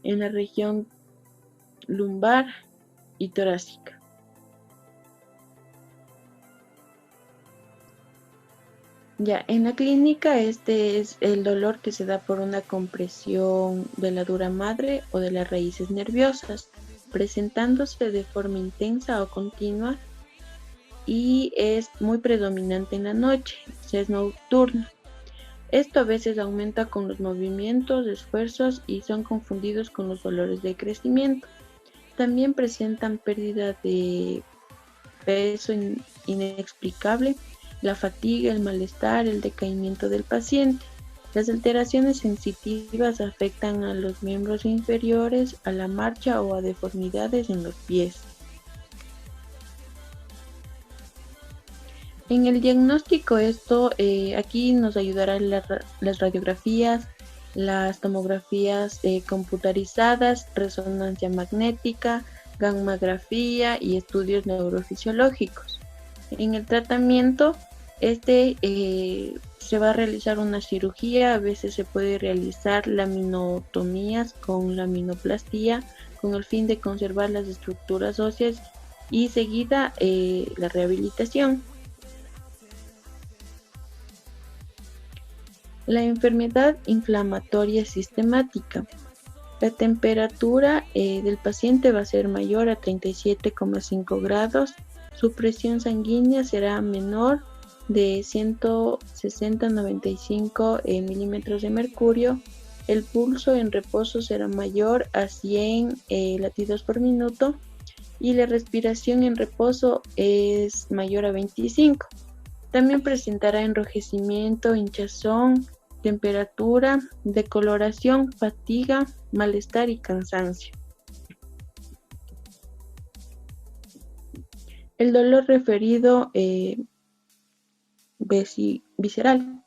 en la región lumbar y torácica. Ya, en la clínica este es el dolor que se da por una compresión de la dura madre o de las raíces nerviosas, presentándose de forma intensa o continua, y es muy predominante en la noche, es nocturna. Esto a veces aumenta con los movimientos, esfuerzos, y son confundidos con los dolores de crecimiento. También presentan pérdida de peso inexplicable, la fatiga, el malestar, el decaimiento del paciente. Las alteraciones sensitivas afectan a los miembros inferiores, a la marcha o a deformidades en los pies. En el diagnóstico aquí nos ayudarán las radiografías, las tomografías computarizadas, resonancia magnética, gammagrafía y estudios neurofisiológicos. En el tratamiento, se va a realizar una cirugía. A veces se puede realizar laminotomías con laminoplastía con el fin de conservar las estructuras óseas, y seguida la rehabilitación. La enfermedad inflamatoria sistemática. La temperatura del paciente va a ser mayor a 37,5 grados. Su presión sanguínea será menor de 160-95 milímetros de mercurio. El pulso en reposo será mayor a 100 latidos por minuto, y la respiración en reposo es mayor a 25. También presentará enrojecimiento, hinchazón, temperatura, decoloración, fatiga, malestar y cansancio. El dolor referido visceral.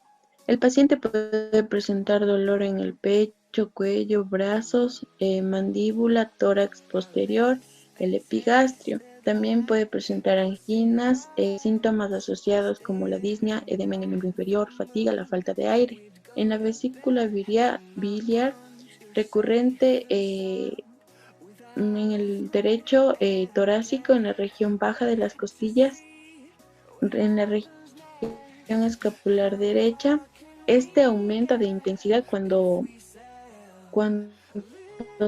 El paciente puede presentar dolor en el pecho, cuello, brazos, mandíbula, tórax posterior, el epigastrio. También puede presentar anginas, síntomas asociados como la disnea, edema en el miembro inferior, fatiga, la falta de aire. En la vesícula biliar recurrente, en el derecho torácico, en la región baja de las costillas, en la región escapular derecha. Aumenta de intensidad cuando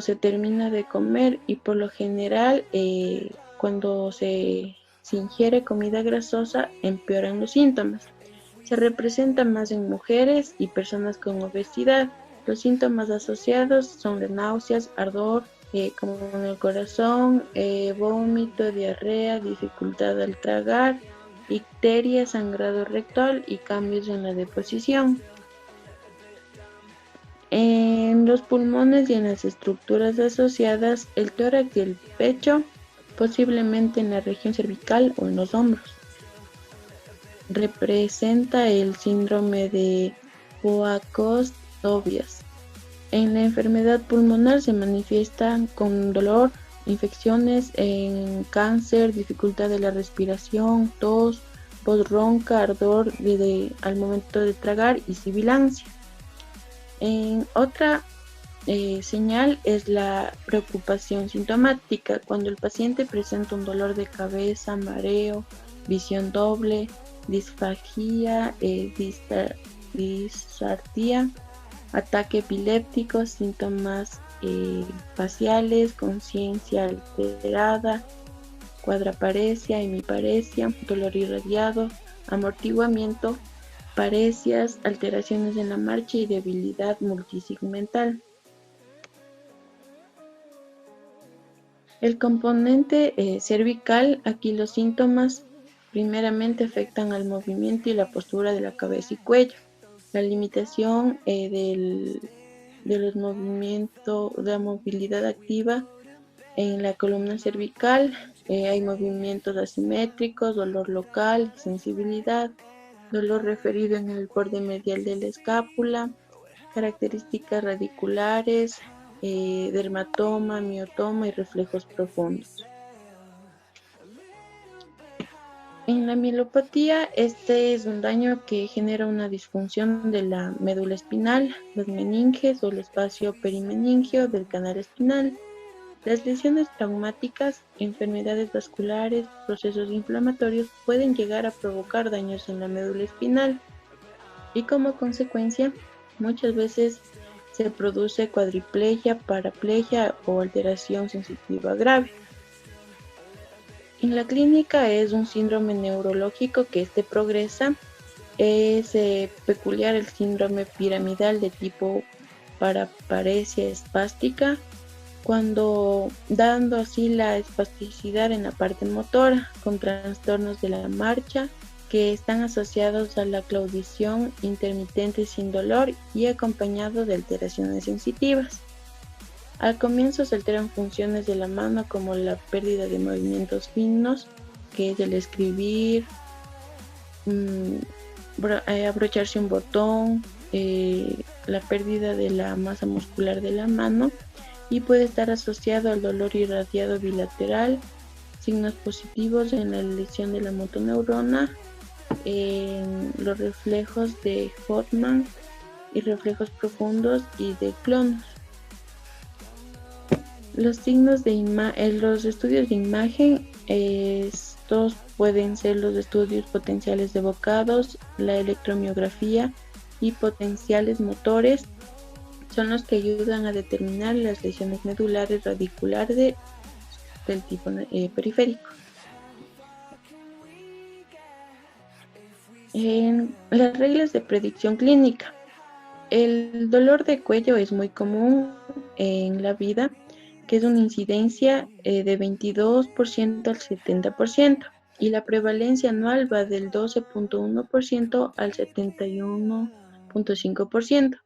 se termina de comer, y por lo general cuando se ingiere comida grasosa empeoran los síntomas. Se representa más en mujeres y personas con obesidad. Los síntomas asociados son las náuseas, ardor, como en el corazón, vómito, diarrea, dificultad al tragar, icteria, sangrado rectal y cambios en la deposición. En los pulmones y en las estructuras asociadas, el tórax y el pecho, posiblemente en la región cervical o en los hombros. Representa el síndrome de Boacos-Tobias. En la enfermedad pulmonar se manifiestan con dolor, infecciones, en cáncer, dificultad de la respiración, tos, voz ronca, ardor al momento de tragar y sibilancia. En otra señal es la preocupación sintomática, cuando el paciente presenta un dolor de cabeza, mareo, visión doble, disfagia, disartría, ataque epiléptico, síntomas faciales, conciencia alterada, cuadraparesia, hemiparesia, dolor irradiado, amortiguamiento, paresias, alteraciones en la marcha y debilidad multisegmental. El componente cervical, aquí los síntomas primeramente afectan al movimiento y la postura de la cabeza y cuello. La limitación de los movimientos, de la movilidad activa en la columna cervical, hay movimientos asimétricos, dolor local, sensibilidad, dolor referido en el borde medial de la escápula, características radiculares, dermatoma, miotoma y reflejos profundos. En la mielopatía, este es un daño que genera una disfunción de la médula espinal, los meninges o el espacio perimeningio del canal espinal. Las lesiones traumáticas, enfermedades vasculares, procesos inflamatorios pueden llegar a provocar daños en la médula espinal y como consecuencia muchas veces se produce cuadriplegia, paraplegia o alteración sensitiva grave. En la clínica es un síndrome neurológico que progresa. Es peculiar el síndrome piramidal de tipo paraparesia espástica, cuando dando así la espasticidad en la parte motora, con trastornos de la marcha que están asociados a la claudición intermitente sin dolor y acompañado de alteraciones sensitivas. Al comienzo se alteran funciones de la mano como la pérdida de movimientos finos, que es el escribir, abrocharse un botón, la pérdida de la masa muscular de la mano, y puede estar asociado al dolor irradiado bilateral, signos positivos en la lesión de la motoneurona, en los reflejos de Hoffman y reflejos profundos y de Clonus. Los signos los estudios de imagen, estos pueden ser los estudios potenciales de bocados, la electromiografía y potenciales motores, son los que ayudan a determinar las lesiones medulares radiculares del tipo periférico. En las reglas de predicción clínica, el dolor de cuello es muy común en la vida, que es una incidencia de 22% al 70%, y la prevalencia anual va del 12.1% al 71.5%,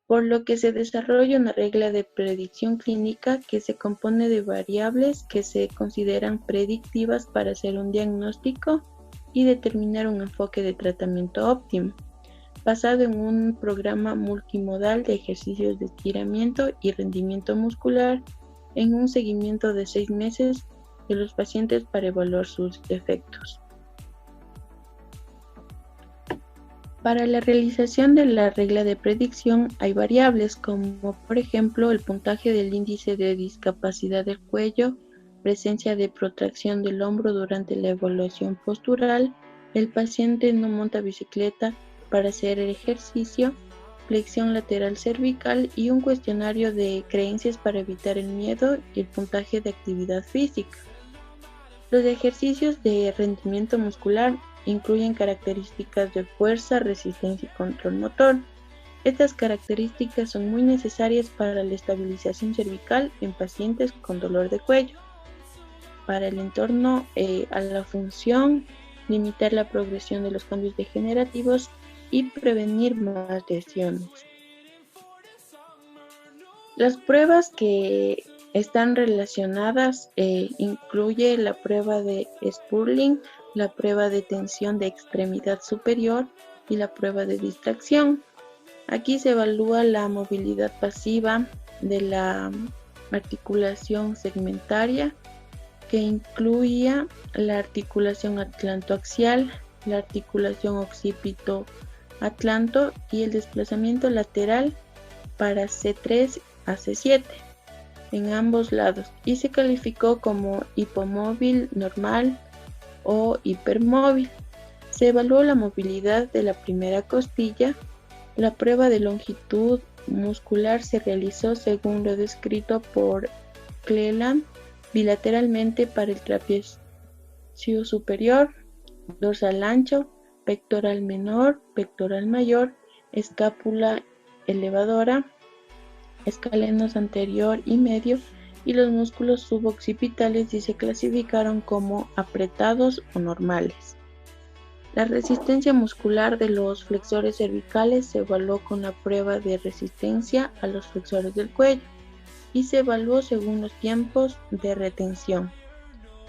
por lo que se desarrolla una regla de predicción clínica que se compone de variables que se consideran predictivas para hacer un diagnóstico y determinar un enfoque de tratamiento óptimo, basado en un programa multimodal de ejercicios de estiramiento y rendimiento muscular en un seguimiento de 6 meses de los pacientes para evaluar sus efectos. Para la realización de la regla de predicción hay variables como por ejemplo el puntaje del índice de discapacidad del cuello, presencia de protracción del hombro durante la evaluación postural, el paciente no monta bicicleta para hacer el ejercicio, flexión lateral cervical y un cuestionario de creencias para evitar el miedo y el puntaje de actividad física. Los ejercicios de rendimiento muscular incluyen características de fuerza, resistencia y control motor. Estas características son muy necesarias para la estabilización cervical en pacientes con dolor de cuello. Para el entorno a la función, limitar la progresión de los cambios degenerativos y prevenir más lesiones. Las pruebas que están relacionadas incluye la prueba de Spurling, la prueba de tensión de extremidad superior y la prueba de distracción. Aquí se evalúa la movilidad pasiva de la articulación segmentaria, que incluía la articulación atlantoaxial, la articulación occipito-atlanto y el desplazamiento lateral para C3 a C7 en ambos lados, y se calificó como hipomóvil normal o hipermóvil. Se evaluó la movilidad de la primera costilla. La prueba de longitud muscular se realizó según lo descrito por Cleland bilateralmente para el trapecio superior, dorsal ancho, pectoral menor, pectoral mayor, escápula elevadora, escalenos anterior y medio, y los músculos suboccipitales, y se clasificaron como apretados o normales. La resistencia muscular de los flexores cervicales se evaluó con la prueba de resistencia a los flexores del cuello y se evaluó según los tiempos de retención.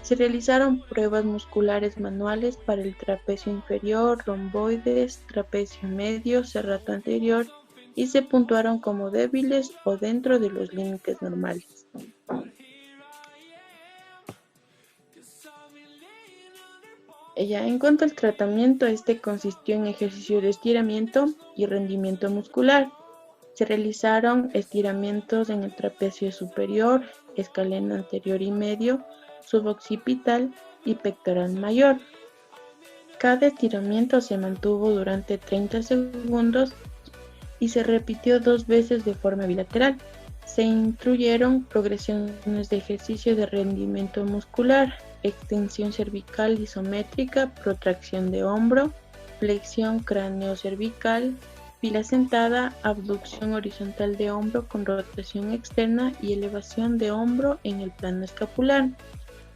Se realizaron pruebas musculares manuales para el trapecio inferior, romboides, trapecio medio, serrato anterior, y se puntuaron como débiles o dentro de los límites normales. En cuanto al tratamiento, este consistió en ejercicio de estiramiento y rendimiento muscular. Se realizaron estiramientos en el trapecio superior, escaleno anterior y medio, suboccipital y pectoral mayor. Cada estiramiento se mantuvo durante 30 segundos y se repitió 2 veces de forma bilateral. Se incluyeron progresiones de ejercicio de rendimiento muscular, extensión cervical isométrica, protracción de hombro, flexión cráneo-cervical, fila sentada, abducción horizontal de hombro con rotación externa y elevación de hombro en el plano escapular.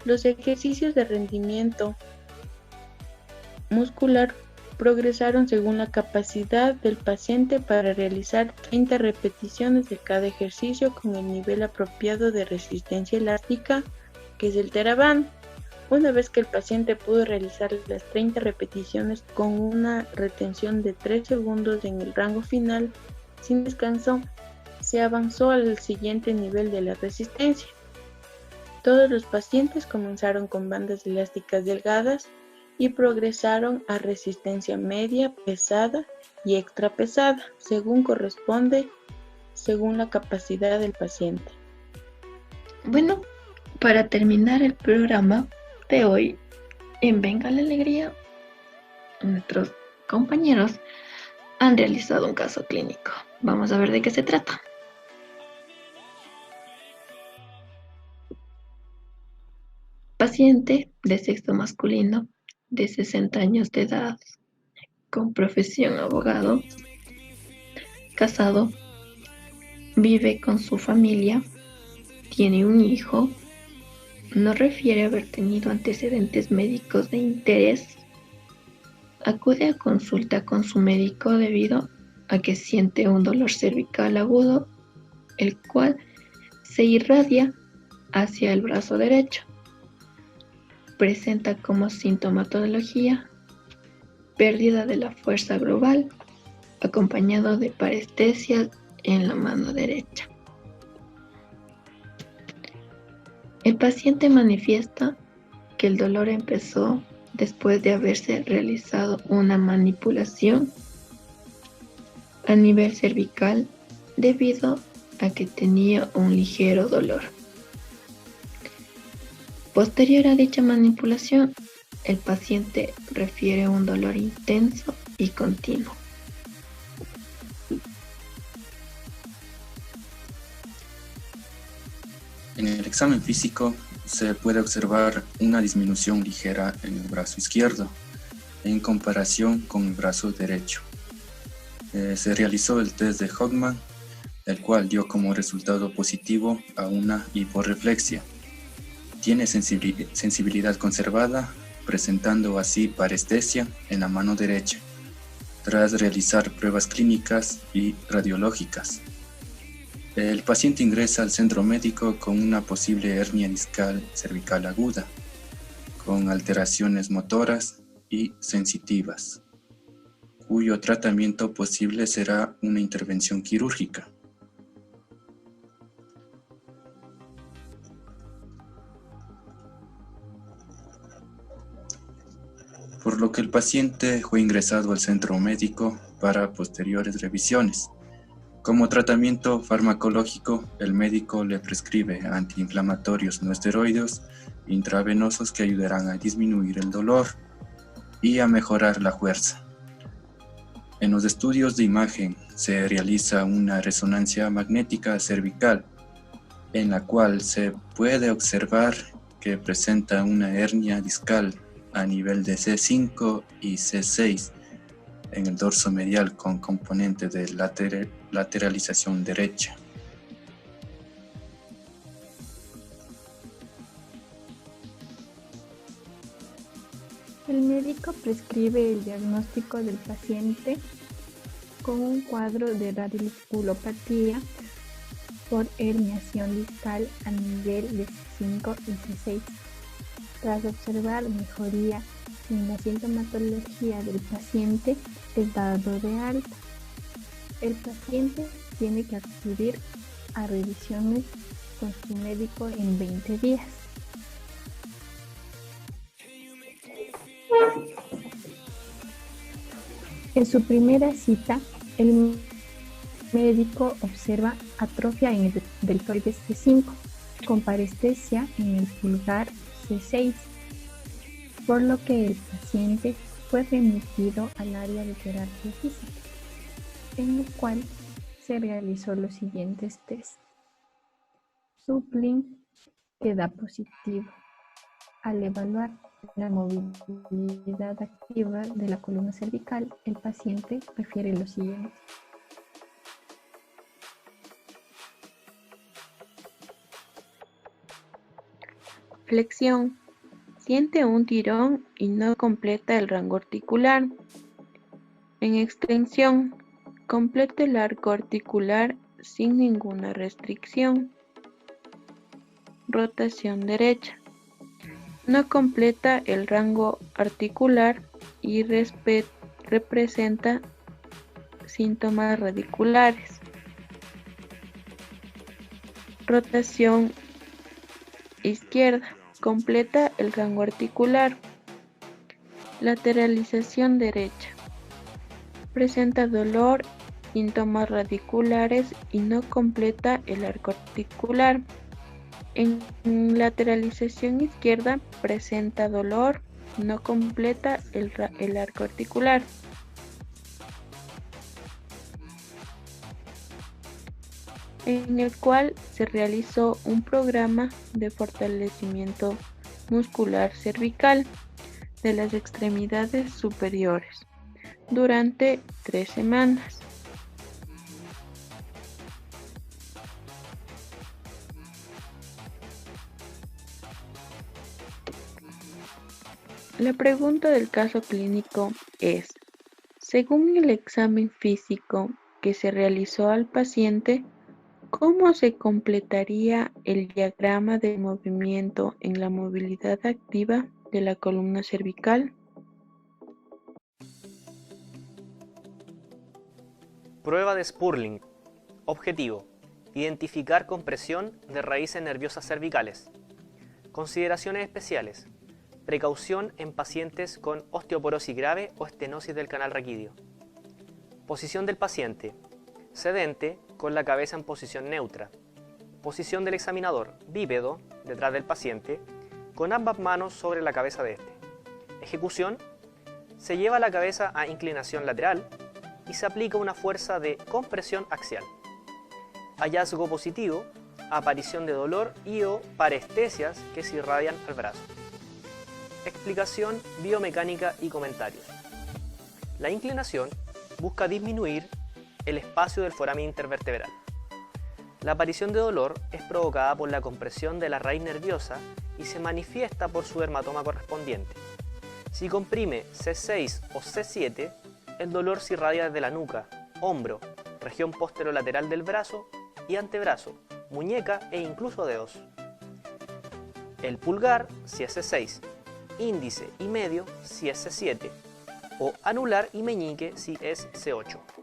Los ejercicios de rendimiento muscular progresaron según la capacidad del paciente para realizar 30 repeticiones de cada ejercicio con el nivel apropiado de resistencia elástica, que es el TheraBand. Una vez que el paciente pudo realizar las 30 repeticiones con una retención de 3 segundos en el rango final, sin descanso, se avanzó al siguiente nivel de la resistencia. Todos los pacientes comenzaron con bandas elásticas delgadas y progresaron a resistencia media, pesada y extra pesada, según corresponde, según la capacidad del paciente. Bueno, para terminar el programa de hoy, en Venga la Alegría, nuestros compañeros han realizado un caso clínico. Vamos a ver de qué se trata. Paciente de sexo masculino de 60 años de edad, con profesión abogado, casado, vive con su familia, tiene un hijo, no refiere haber tenido antecedentes médicos de interés, acude a consulta con su médico debido a que siente un dolor cervical agudo, el cual se irradia hacia el brazo derecho. Presenta como sintomatología pérdida de la fuerza global, acompañado de parestesia en la mano derecha. El paciente manifiesta que el dolor empezó después de haberse realizado una manipulación a nivel cervical debido a que tenía un ligero dolor. Posterior a dicha manipulación, el paciente refiere un dolor intenso y continuo. En el examen físico se puede observar una disminución ligera en el brazo izquierdo en comparación con el brazo derecho. Se realizó el test de Hoffman, el cual dio como resultado positivo a una hiporreflexia. Tiene sensibilidad conservada, presentando así parestesia en la mano derecha, tras realizar pruebas clínicas y radiológicas. El paciente ingresa al centro médico con una posible hernia discal cervical aguda, con alteraciones motoras y sensitivas. cuyo tratamiento posible será una intervención quirúrgica. Por lo que el paciente fue ingresado al centro médico para posteriores revisiones. Como tratamiento farmacológico, el médico le prescribe antiinflamatorios no esteroideos intravenosos que ayudarán a disminuir el dolor y a mejorar la fuerza. En los estudios de imagen se realiza una resonancia magnética cervical, en la cual se puede observar que presenta una hernia discal a nivel de C5 y C6 en el dorso medial con componente de lateralización derecha. El médico prescribe el diagnóstico del paciente con un cuadro de radiculopatía por herniación discal a nivel de C5 y C6. Tras observar mejoría en la sintomatología del paciente, es dado de alta. El paciente tiene que acudir a revisiones con su médico en 20 días. En su primera cita, el médico observa atrofia en el deltoides C5, con parestesia en el pulgar C6, por lo que el paciente fue remitido al área de terapia física, en el cual se realizó los siguientes test. Su PLIN queda positivo. Al evaluar la movilidad activa de la columna cervical, el paciente refiere lo siguiente. Flexión. Siente un tirón y no completa el rango articular. En extensión, completa el arco articular sin ninguna restricción. Rotación derecha. No completa el rango articular y representa síntomas radiculares. Rotación izquierda. Completa el rango articular. Lateralización derecha. Presenta dolor, síntomas radiculares y no completa el arco articular. En lateralización izquierda presenta dolor, no completa el arco articular. En el cual se realizó un programa de fortalecimiento muscular cervical de las extremidades superiores durante 3 semanas. La pregunta del caso clínico es: según el examen físico que se realizó al paciente, ¿cómo se completaría el diagrama de movimiento en la movilidad activa de la columna cervical? Prueba de Spurling. Objetivo: identificar compresión de raíces nerviosas cervicales. Consideraciones especiales: precaución en pacientes con osteoporosis grave o estenosis del canal raquídeo. Posición del paciente: sedente, con la cabeza en posición neutra. Posición del examinador: bípedo, detrás del paciente, con ambas manos sobre la cabeza de este. Ejecución: se lleva la cabeza a inclinación lateral y se aplica una fuerza de compresión axial. Hallazgo positivo: aparición de dolor y o parestesias que se irradian al brazo. Explicación biomecánica y comentarios. La inclinación busca disminuir el espacio del foramen intervertebral. La aparición de dolor es provocada por la compresión de la raíz nerviosa y se manifiesta por su dermatoma correspondiente. Si comprime C6 o C7, el dolor se irradia desde la nuca, hombro, región posterolateral del brazo y antebrazo, muñeca e incluso dedos. El pulgar si es C6, índice y medio si es C7, o anular y meñique si es C8.